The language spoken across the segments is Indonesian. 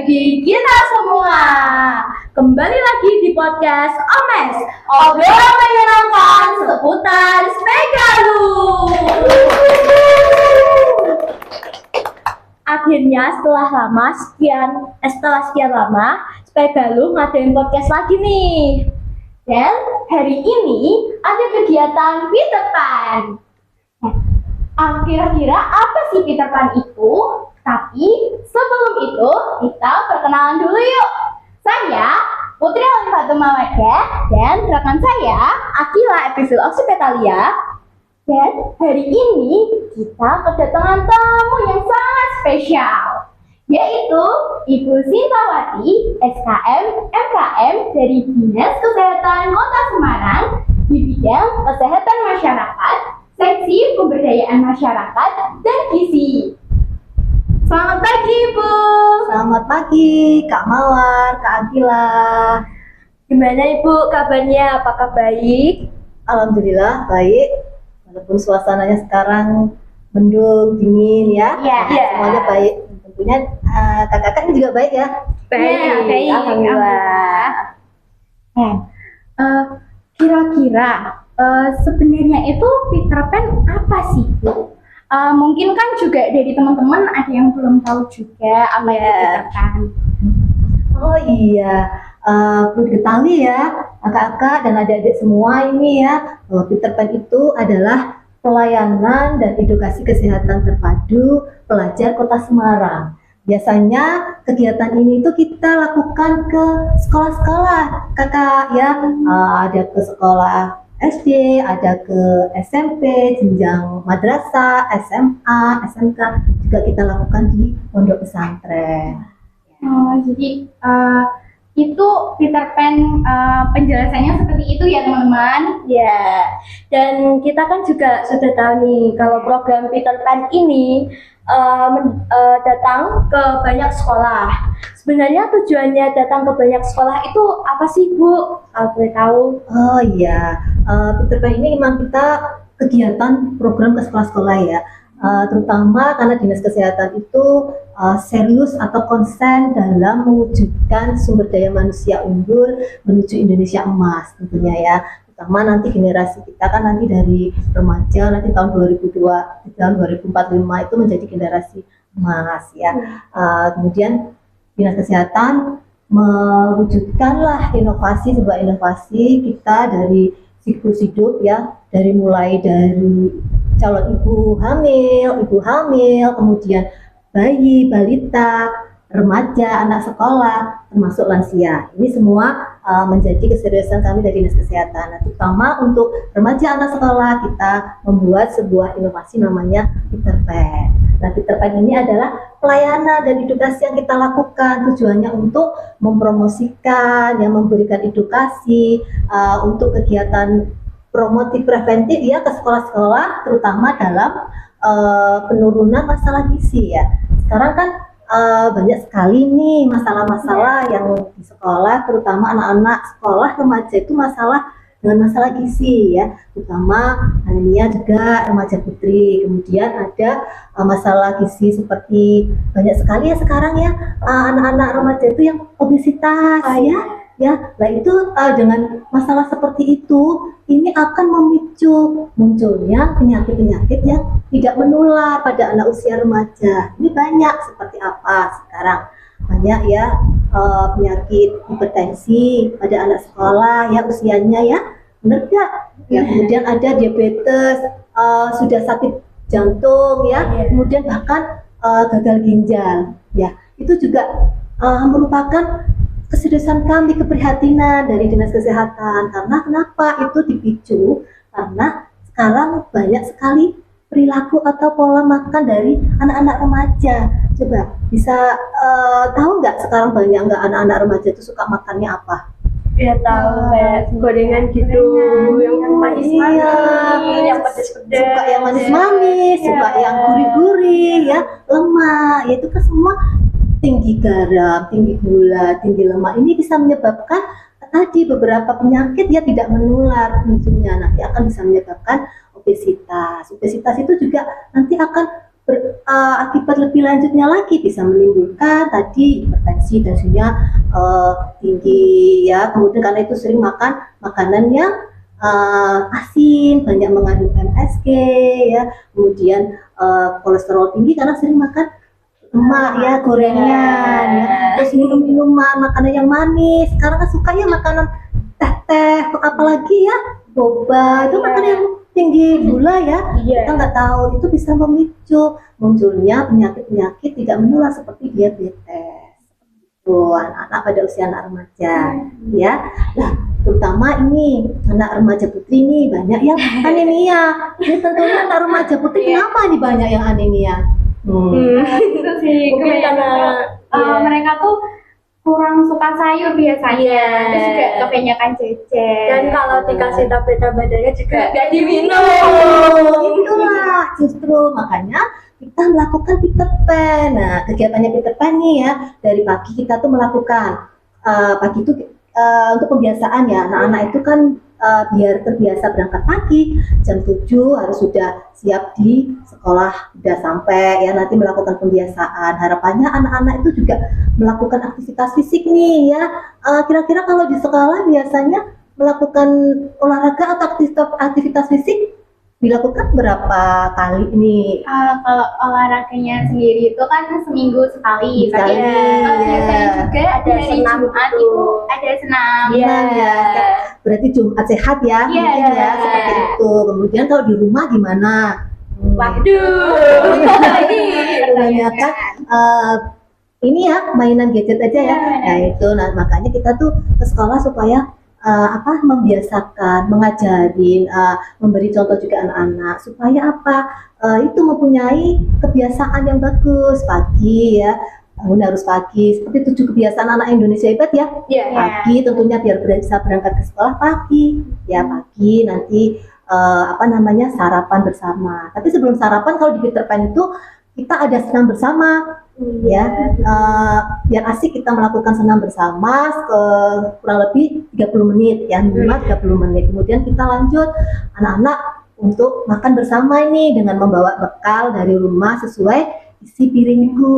bagi kita semua. Kembali lagi di podcast Omes, obrolan menyenangkan seputar Spegalu. Akhirnya setelah sekian lama Spegalu ngadain podcast lagi nih. Dan hari ini ada kegiatan Peter Pan. Kira-kira apa sih Peter Pan itu? Tapi sebelum itu kita perkenalan dulu yuk. Saya Putri Alifatul Mawadah dan rekan saya Akila Epifil Oksipetalia. Dan hari ini kita kedatangan tamu yang sangat spesial, yaitu Ibu Sintawati, SKM MKM dari Dinas Kesehatan Kota Semarang di bidang Kesehatan Masyarakat, Seksi Pemberdayaan Masyarakat dan Gizi. Selamat pagi, Ibu. Selamat pagi, Kak Mawar, Kak Akila. Gimana Ibu kabarnya? Apakah baik? Alhamdulillah baik. Walaupun suasananya sekarang mendung, dingin ya. Iya. Semuanya baik. Tentunya kakak-kakak juga baik ya. Baik. Alhamdulillah. Kira-kira sebenarnya itu Peter Pan apa sih, Bu? Mungkin kan juga dari teman-teman ada yang belum tahu juga apa itu Peter Pan. Oh iya, perlu diketahui ya kakak-kakak dan adik-adik semua ini ya, bahwa Peter Pan itu adalah pelayanan dan edukasi kesehatan terpadu pelajar Kota Semarang. Biasanya kegiatan ini itu kita lakukan ke sekolah-sekolah kakak ya, ada ke sekolah SD, ada ke SMP, jenjang madrasah, SMA, SMK juga kita lakukan di pondok pesantren. Jadi itu Peter Pan penjelasannya seperti itu ya teman-teman. Ya. Dan kita kan juga sudah tahu nih kalau program Peter Pan ini datang ke banyak sekolah. Sebenarnya tujuannya datang ke banyak sekolah itu apa sih, Bu? Kalau boleh tahu. Oh iya, Peter Pan ini memang kita kegiatan program ke sekolah-sekolah ya, terutama karena Dinas Kesehatan itu serius atau konsen dalam mewujudkan sumber daya manusia unggul menuju Indonesia emas tentunya ya. Terutama nanti generasi kita kan nanti dari remaja nanti tahun 2045 itu menjadi generasi emas ya. Kemudian Dinas Kesehatan mewujudkanlah sebuah inovasi kita dari siklus hidup ya, mulai dari calon ibu hamil, kemudian bayi, balita, remaja, anak sekolah, termasuk lansia. Ini semua menjadi keseriusan kami dari Dinas Kesehatan. Nah, terutama untuk remaja, anak sekolah, kita membuat sebuah inovasi namanya Peter Pan. Nah, Peter Pan ini adalah pelayanan dan edukasi yang kita lakukan. Tujuannya untuk mempromosikan, memberikan edukasi untuk kegiatan promotif preventif ya ke sekolah-sekolah, terutama dalam penurunan masalah gizi ya. Sekarang kan banyak sekali nih masalah-masalah yang di sekolah, terutama anak-anak sekolah remaja itu dengan masalah gizi ya, terutama anemia juga remaja putri. Kemudian ada masalah gizi seperti banyak sekali ya sekarang ya, anak-anak remaja itu yang obesitas ya. Nah itu dengan masalah seperti itu ini akan memicu munculnya penyakit-penyakit yang tidak menular pada anak usia remaja. Ini banyak seperti apa sekarang? Banyak ya penyakit hipertensi pada anak sekolah ya usianya ya, benar nggak? Ya, kemudian ada diabetes, sudah sakit jantung ya, kemudian bahkan gagal ginjal ya. Itu juga merupakan keseriusan kami, keprihatinan dari Dinas Kesehatan. Karena kenapa itu dipicu? Karena sekarang banyak sekali perilaku atau pola makan dari anak-anak remaja. Coba bisa tahu nggak sekarang banyak nggak anak-anak remaja itu suka makannya apa? Ya tahu, kayak gorengan gitu, yang manis-manis, yang pedas-pedas. Suka yang manis-manis, suka yang gurih-gurih ya, lemak. Ya itu kan semua tinggi garam, tinggi gula, tinggi lemak. Ini bisa menyebabkan tadi beberapa penyakit ya tidak menular munculnya, nanti akan bisa menyebabkan obesitas. Obesitas itu juga nanti akan akibat lebih lanjutnya lagi bisa menimbulkan tadi hipertensi, tensinya tinggi ya. Kemudian karena itu sering makan makanan yang asin, banyak mengandung MSG ya. Kemudian kolesterol tinggi karena sering makan lemak ya, gorengan ya. Terus minum minuman, makanan yang manis. Sekarang kan suka ya makanan teh, apalagi ya boba, itu makanan yang tinggi gula ya. Kita nggak tahu itu bisa memicu munculnya penyakit-penyakit tidak menular seperti diabetes. Anak-anak pada usia anak remaja ya. Nah, terutama ini anak remaja putri ini banyak yang anemia. Jadi tentunya anak remaja putri kenapa nih banyak yang anemia? Itu sih Mungkin karena mereka tuh kurang suka sayur biasanya, terus juga kebanyakan jajan. Dan kalau dikasih tablet badannya juga nggak diminum. Itulah justru makanya kita melakukan Peter Pan. Nah, kegiatannya Peter Pan nih ya, dari pagi kita tuh melakukan pagi itu untuk pembiasaan ya. Anak-anak itu kan biar terbiasa berangkat pagi, jam 7 harus sudah siap di sekolah, sudah sampai ya, nanti melakukan pembiasaan. Harapannya anak-anak itu juga melakukan aktivitas fisik nih ya. Kira-kira kalau di sekolah biasanya melakukan olahraga atau aktivitas fisik dilakukan berapa kali ini? Kalau olahraganya sendiri itu kan seminggu sekali, tapi Sekali, biasanya juga ada hari senam Jumat gitu. itu ada senam. Senam ya. Berarti Jumat sehat ya, Iya. mungkin ya seperti itu. Kemudian kalau di rumah gimana? Waduh, lagi Kebanyakan ini ya mainan gadget aja ya. Nah itu, nah makanya kita tuh ke sekolah supaya membiasakan, mengajarin, memberi contoh juga anak-anak supaya itu mempunyai kebiasaan yang bagus pagi ya. Bangun harus pagi, seperti 7 kebiasaan anak Indonesia hebat ya. Pagi tentunya biar bisa berangkat ke sekolah pagi ya, pagi nanti sarapan bersama. Tapi sebelum sarapan kalau di Peter Pan itu kita ada senam bersama ya, biar asik kita melakukan senam bersama kurang lebih 30 menit ya, minimal 30 menit. Kemudian kita lanjut anak-anak untuk makan bersama ini dengan membawa bekal dari rumah sesuai isi piringku.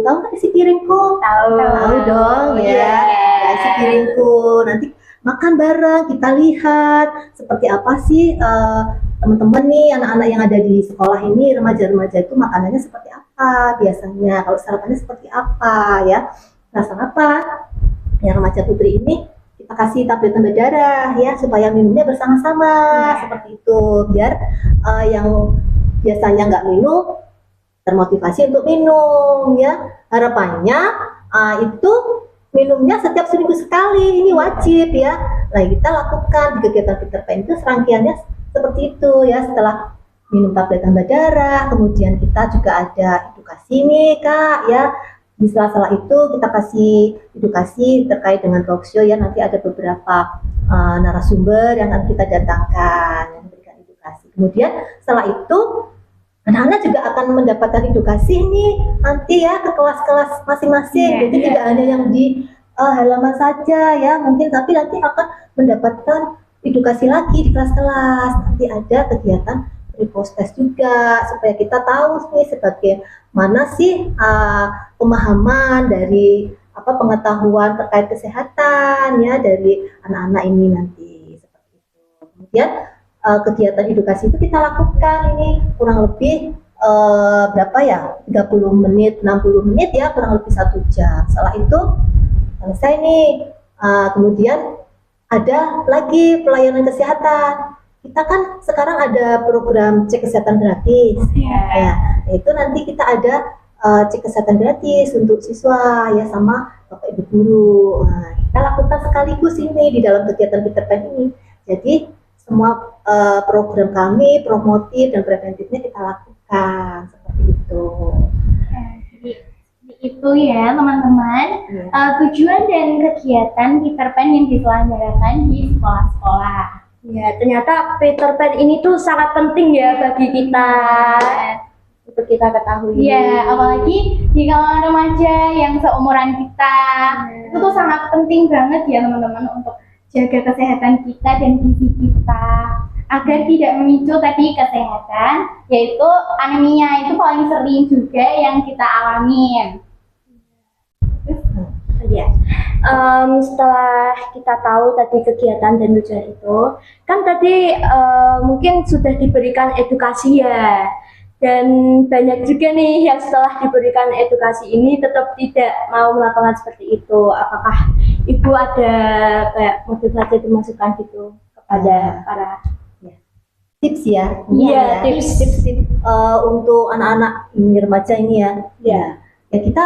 Tahu nggak isi piringku? Tahu dong ya. Ya, isi piringku. Nanti makan bareng, kita lihat seperti apa sih teman-teman nih, anak-anak yang ada di sekolah ini, remaja-remaja itu makanannya seperti apa biasanya, kalau sarapannya seperti apa ya. Nah, sarapan yang remaja putri ini kita kasih tablet tambah darah ya, supaya minumnya bersama-sama seperti itu, biar yang biasanya nggak minum termotivasi untuk minum ya. Harapannya itu minumnya setiap seminggu sekali, ini wajib ya. Nah, kita lakukan di kegiatan Peter Pan itu serangkaiannya seperti itu ya. Setelah minum tablet tambah darah, kemudian kita juga ada edukasi nih Kak ya. Di sela-sela itu kita kasih edukasi terkait dengan talkshow ya. Nanti ada beberapa narasumber yang akan kita datangkan yang memberikan edukasi. Kemudian setelah itu anak-anak juga akan mendapatkan edukasi ini nanti ya ke kelas-kelas masing-masing. Jadi tidak hanya yang di halaman saja ya mungkin, tapi nanti akan mendapatkan edukasi lagi di kelas-kelas. Nanti ada kegiatan pre-post test juga supaya kita tahu nih sebagaimana sih pemahaman dari pengetahuan terkait kesehatan ya dari anak-anak ini nanti seperti itu. Kemudian kegiatan edukasi itu kita lakukan ini kurang lebih 30 menit, 60 menit ya, kurang lebih 1 jam. Setelah itu selesai nih, kemudian ada lagi pelayanan kesehatan. Kita kan sekarang ada program cek kesehatan gratis. Ya, itu nanti kita ada cek kesehatan gratis untuk siswa ya sama Bapak Ibu guru. Nah, kita lakukan sekaligus ini di dalam kegiatan Peter Pan ini. Jadi semua program kami promotif dan preventifnya kita lakukan seperti itu. Itu ya teman-teman, tujuan dan kegiatan Peter Pan yang diselenggarakan di sekolah-sekolah. Ya, ternyata Peter Pan ini tuh sangat penting ya bagi kita untuk kita ketahui. Iya, apalagi di kalangan remaja yang seumuran kita, itu tuh sangat penting banget ya teman-teman untuk jaga kesehatan kita dan gizi kita agar tidak memicu tadi kesehatan, yaitu anemia itu paling sering juga yang kita alamin. Ya, setelah kita tahu tadi kegiatan dan tujuan itu, kan tadi mungkin sudah diberikan edukasi ya, dan banyak juga nih yang setelah diberikan edukasi ini tetap tidak mau melakukan seperti itu. Apakah Ibu ada kayak motivasi atau masukan gitu kepada para Tips ya. Iya, tips. Untuk anak-anak ini, remaja ini ya. Ya. Ya kita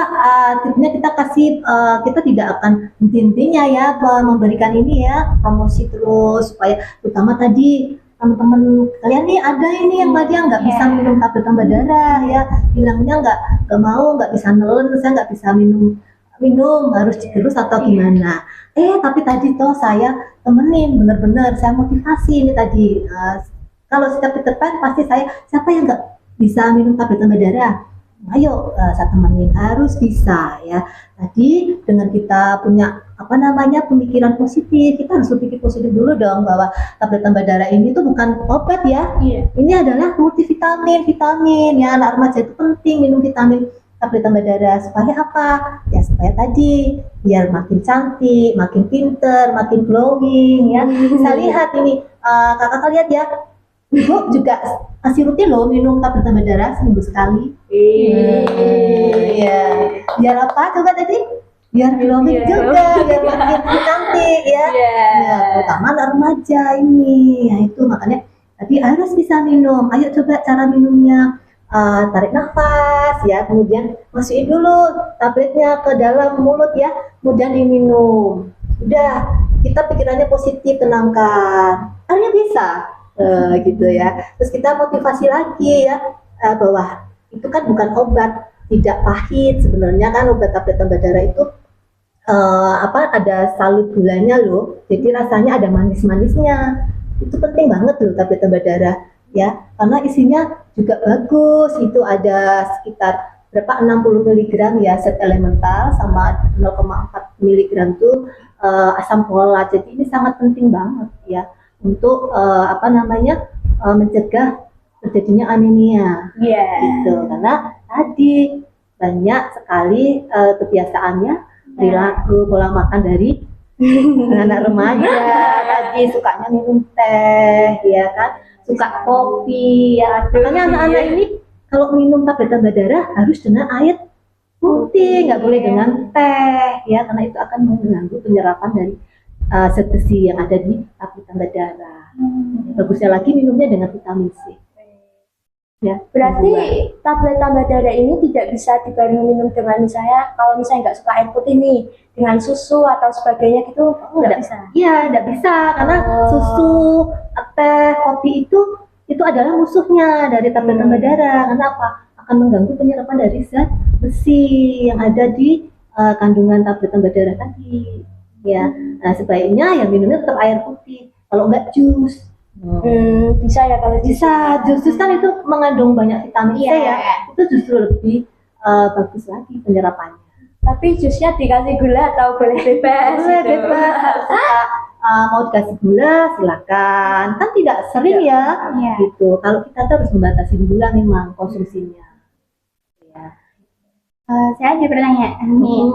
tipsnya kita kasih, kita tidak akan henti-hentinya ya memberikan ini ya, promosi terus supaya terutama tadi teman-teman kalian nih ada ini yang dia nggak bisa minum tablet tambah darah ya, bilangnya nggak mau, nggak bisa nelen, saya nggak bisa minum harus digerus atau gimana. Tapi tadi toh saya temenin, bener-bener saya motivasi ini tadi. Kalau setiap Peter Pan pasti siapa yang nggak bisa minum tablet tambah darah? Ayo saya temenin, harus bisa ya. Tadi dengan kita punya pemikiran positif, kita harus berpikir positif dulu dong bahwa tablet tambah darah ini tuh bukan obat ya. Ini adalah vitamin ya, anak remaja itu penting minum vitamin tablet tambah darah supaya apa? Ya supaya tadi biar makin cantik, makin pinter, makin glowing ya. Bisa lihat ini kakak lihat ya. Ibu juga masih rutin loh minum tablet tambah darah seminggu sekali. Iya. Biar apa coba tadi? Biar glowing juga, biar makin cantik ya. Ya, terutama anak remaja ini. Ya itu makanya tadi harus bisa minum. Ayo coba cara minumnya. Tarik nafas ya, kemudian masukin dulu tabletnya ke dalam mulut ya, kemudian diminum. Udah, kita pikirannya positif, tenangkan. Akhirnya bisa. Gitu ya. Terus kita motivasi lagi ya, bahwa itu kan bukan obat, tidak pahit sebenarnya kan obat tablet tambah darah itu ada salut gulanya loh, jadi rasanya ada manis-manisnya. Itu penting banget loh tablet tambah darah ya, karena isinya juga bagus. Itu ada sekitar berapa 60 mg ya zat elemental sama 0,4 mg tuh asam folat. Jadi ini sangat penting banget ya untuk mencegah terjadinya anemia. Gitu. Karena tadi banyak sekali kebiasaannya, perilaku pola makan dari anak remaja. Tadi sukanya minum teh ya kan, suka kopi ya. Makanya anak-anak ini kalau minum tablet tambah darah harus dengan air putih, nggak boleh dengan teh ya, karena itu akan mengganggu penyerapan dari zat besi yang ada di tablet tambah darah. Bagusnya lagi minumnya dengan vitamin C. Ya, berarti tablet tambah darah ini tidak bisa dibarengi minum dengan misalnya kalau misalnya nggak suka air putih nih, dengan susu atau sebagainya gitu nggak bisa? Iya, nggak bisa karena susu, teh, kopi itu adalah musuhnya dari tablet tambah darah. Karena apa? Akan mengganggu penyerapan dari zat besi yang ada di kandungan tablet tambah darah tadi. Ya, nah sebaiknya ya minumnya tetap air putih. Kalau enggak jus, bisa ya kalau bisa. Jus kan itu mengandung banyak vitamin C ya. Itu justru lebih bagus lagi penyerapannya. Tapi jusnya dikasih gula atau boleh bebas? Boleh bebas. Mau dikasih gula silakan. Kan tidak sering ya. Gitu. Kalau kita harus membatasi gula memang konsumsinya. Saya ada pertanyaan nih,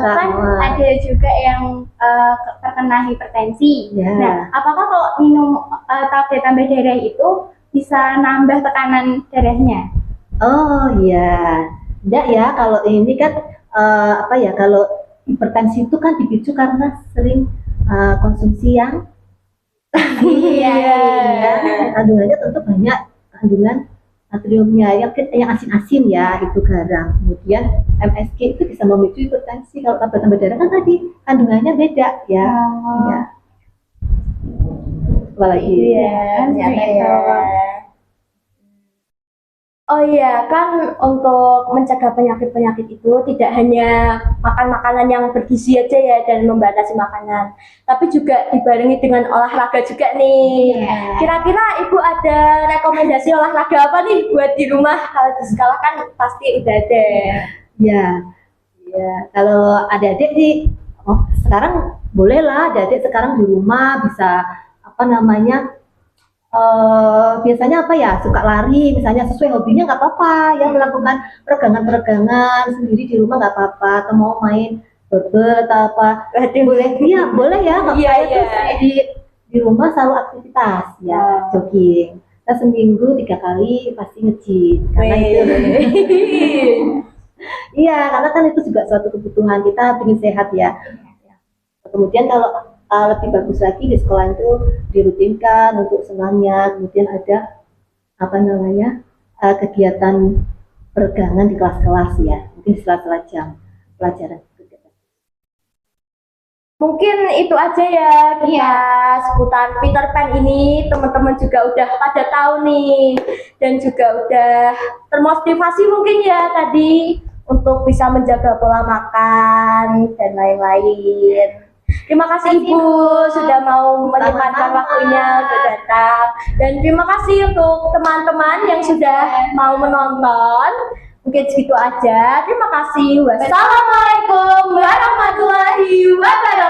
kan ada juga yang terkena hipertensi. Nah, apakah kalau minum tablet tambah darah itu bisa nambah tekanan darahnya? Oh iya, enggak ya. Kalau ini kan kalau hipertensi itu kan dipicu karena sering konsumsi yang kandungannya tentu banyak kandungan natriumnya yang asin-asin ya, itu garam. Kemudian MSG itu bisa memicu hipertensi. Kalau tablet tambah darah kan tadi kandungannya beda ya. Apalagi Oh iya, kan untuk mencegah penyakit-penyakit itu tidak hanya makan makanan yang bergizi aja ya dan membatasi makanan, tapi juga dibarengi dengan olahraga juga nih. Kira-kira Ibu ada rekomendasi olahraga apa nih buat di rumah? Kalau di sekolah kan pasti udah ada. Ya, kalau adik-adik sih, sekarang bolehlah adik-adik sekarang di rumah bisa biasanya apa ya, suka lari misalnya, sesuai hobinya nggak apa-apa ya, melakukan peregangan-peregangan sendiri di rumah nggak apa-apa, atau mau main bebel atau apa boleh, iya boleh ya. Kalau Iya, saya iya. tuh di rumah selalu aktivitas ya, jogging. Kita seminggu 3 kali pasti nge-gym karena itu iya, karena kan itu juga suatu kebutuhan, kita ingin sehat ya. Kemudian kalau lebih bagus lagi di sekolah itu dirutinkan untuk senamnya, kemudian ada apa namanya kegiatan peregangan di kelas-kelas ya, mungkin sela-sela jam pelajaran. Mungkin itu aja ya kita seputar Peter Pan ini. Teman-teman juga udah pada tahu nih, dan juga udah termotivasi mungkin ya tadi untuk bisa menjaga pola makan dan lain-lain. Terima kasih Ibu sudah mau menyempatkan waktunya untuk datang, dan terima kasih untuk teman-teman yang sudah mau menonton. Mungkin segitu aja. Terima kasih. Wassalamualaikum warahmatullahi wabarakatuh.